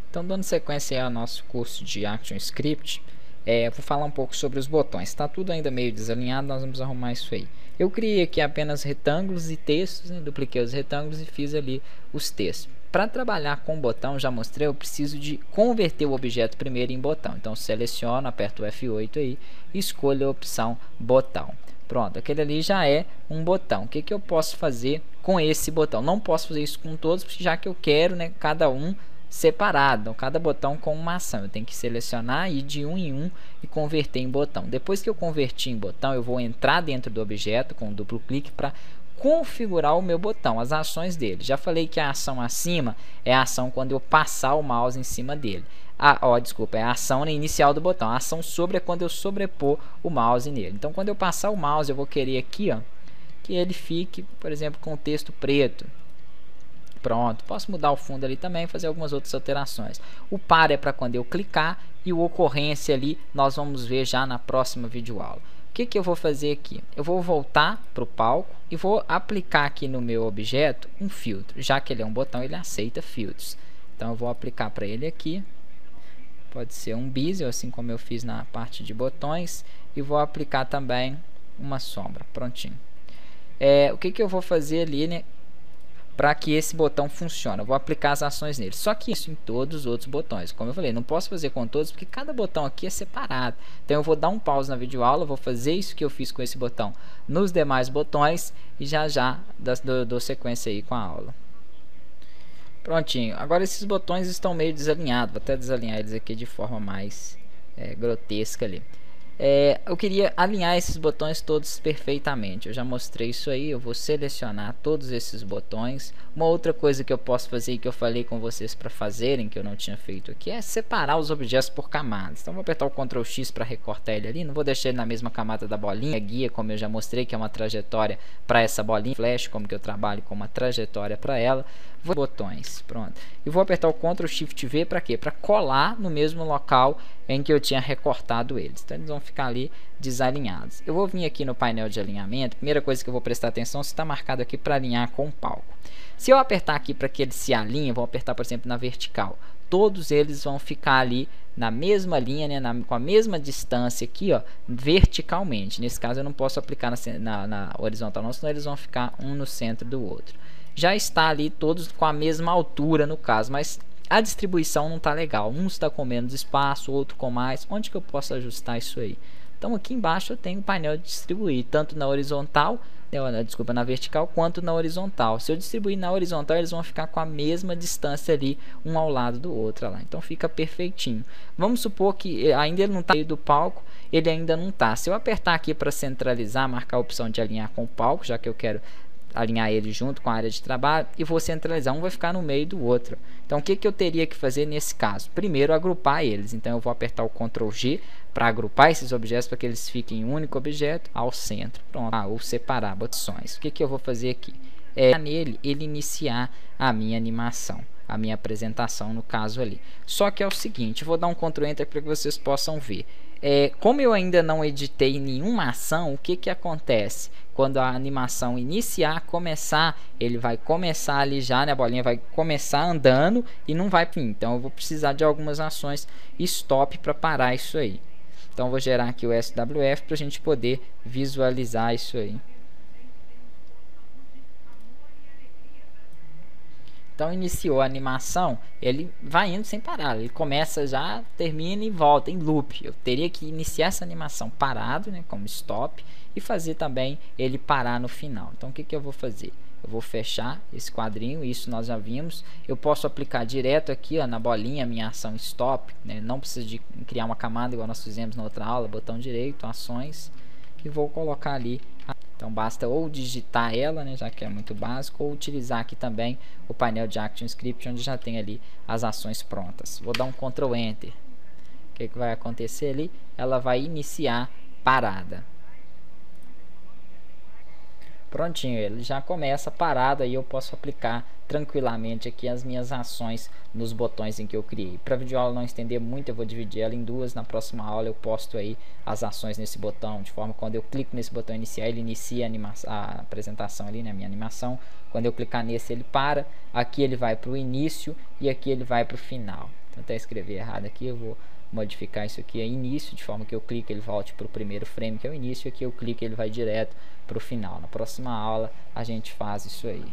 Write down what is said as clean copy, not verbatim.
Então, dando sequência ao nosso curso de ActionScript, vou falar um pouco sobre os botões. Está tudo ainda meio desalinhado, nós vamos arrumar isso aí. Eu criei aqui apenas retângulos e textos, né? Dupliquei os retângulos e fiz ali os textos. Para trabalhar com o botão, já mostrei, eu preciso de converter o objeto primeiro em botão. Então, seleciono, aperto o F8 aí e escolho a opção botão. Pronto, aquele ali já é um botão. O que eu posso fazer com esse botão? Não posso fazer isso com todos, já que eu quero, né, cada um separado, cada botão com uma ação. Eu tenho que selecionar, ir de um em um e converter em botão. Depois que eu converti em botão, eu vou entrar dentro do objeto com um duplo clique para configurar o meu botão, as ações dele. Já falei que a ação acima é a ação quando eu passar o mouse em cima dele. Desculpa, é a ação inicial do botão. A ação sobre é quando eu sobrepor o mouse nele. Então, quando eu passar o mouse, eu vou querer aqui, ó, que ele fique, por exemplo, com o texto preto. Pronto, posso mudar o fundo ali também, fazer algumas outras alterações. O par é para quando eu clicar e o ocorrência ali nós vamos ver já na próxima videoaula. O que eu vou fazer aqui? Eu vou voltar para o palco e vou aplicar aqui no meu objeto um filtro. Já que ele é um botão, ele aceita filtros. Então eu vou aplicar para ele aqui. Pode ser um bezier, assim como eu fiz na parte de botões. E vou aplicar também uma sombra. Prontinho. O que eu vou fazer ali, né, para que esse botão funcione? Eu vou aplicar as ações nele. Só que isso em todos os outros botões. Como eu falei, não posso fazer com todos, porque cada botão aqui é separado. Então eu vou dar um pause na videoaula, vou fazer isso que eu fiz com esse botão nos demais botões e já dou sequência aí com a aula. Prontinho. Agora esses botões estão meio desalinhados. Vou até desalinhar eles aqui de forma mais grotesca ali. Eu queria alinhar esses botões todos perfeitamente. Eu já mostrei isso aí. Eu vou selecionar todos esses botões. Uma outra coisa que eu posso fazer e que eu falei com vocês para fazerem, que eu não tinha feito aqui, é separar os objetos por camadas. Então vou apertar o Ctrl X para recortar ele ali. Não vou deixar ele na mesma camada da bolinha. Guia, como eu já mostrei, que é uma trajetória para essa bolinha. Flash, como que eu trabalho com uma trajetória para ela. Vou botões, pronto. E vou apertar o Ctrl Shift V para quê? Para colar no mesmo local em que eu tinha recortado eles. Então eles vão ficar ali desalinhados. Eu vou vir aqui no painel de alinhamento. Primeira coisa que eu vou prestar atenção se está marcado aqui para alinhar com o palco. Se eu apertar aqui para que ele se alinhe, vou apertar, por exemplo, na vertical. Todos eles vão ficar ali na mesma linha, né, com a mesma distância aqui, ó, verticalmente. Nesse caso eu não posso aplicar na horizontal, não, senão eles vão ficar um no centro do outro. Já está ali todos com a mesma altura no caso, mas a distribuição não está legal. Um está com menos espaço, outro com mais. Onde que eu posso ajustar isso aí? Então aqui embaixo eu tenho o painel de distribuir, tanto na horizontal, na vertical, quanto na horizontal. Se eu distribuir na horizontal, eles vão ficar com a mesma distância ali, um ao lado do outro. Lá. Então fica perfeitinho. Vamos supor que ainda ele não está do palco, ele ainda não está. Se eu apertar aqui para centralizar, marcar a opção de alinhar com o palco, já que eu quero alinhar ele junto com a área de trabalho, e vou centralizar, um vai ficar no meio do outro. Então o que eu teria que fazer nesse caso? Primeiro agrupar eles, então eu vou apertar o Ctrl G para agrupar esses objetos para que eles fiquem em um único objeto ao centro. Pronto. Ou separar botões. O que eu vou fazer aqui? Nele ele iniciar a minha animação, a minha apresentação no caso ali. Só que é o seguinte, vou dar um Ctrl Enter para que vocês possam ver. Como eu ainda não editei nenhuma ação, o que acontece? Quando a animação iniciar, começar, ele vai começar ali já, né, a bolinha vai começar andando e não vai fim. Então eu vou precisar de algumas ações stop para parar isso aí. Então eu vou gerar aqui o SWF para a gente poder visualizar isso aí. Então iniciou a animação, ele vai indo sem parar, ele começa já, termina e volta em loop. Eu teria que iniciar essa animação parado, né, como stop, e fazer também ele parar no final. Então o que eu vou fazer? Eu vou fechar esse quadrinho, isso nós já vimos. Eu posso aplicar direto aqui, ó, na bolinha, minha ação stop, né, não precisa de criar uma camada igual nós fizemos na outra aula, botão direito, ações, e vou colocar ali. Então basta ou digitar ela, né, já que é muito básico, ou utilizar aqui também o painel de ActionScript, onde já tem ali as ações prontas. Vou dar um Ctrl Enter. O que vai acontecer ali? Ela vai iniciar parada. Prontinho, ele já começa parado, aí eu posso aplicar tranquilamente aqui as minhas ações nos botões em que eu criei. Para a videoaula não estender muito, eu vou dividir ela em duas. Na próxima aula eu posto aí as ações nesse botão, de forma que quando eu clico nesse botão iniciar, ele inicia a apresentação ali, né, minha animação. Quando eu clicar nesse, ele para, aqui ele vai para o início e aqui ele vai para o final. até escrevi errado aqui, eu vou modificar isso aqui a início, de forma que eu clique ele volte para o primeiro frame, que é o início, e aqui eu clique ele vai direto para o final. Na próxima aula a gente faz isso aí.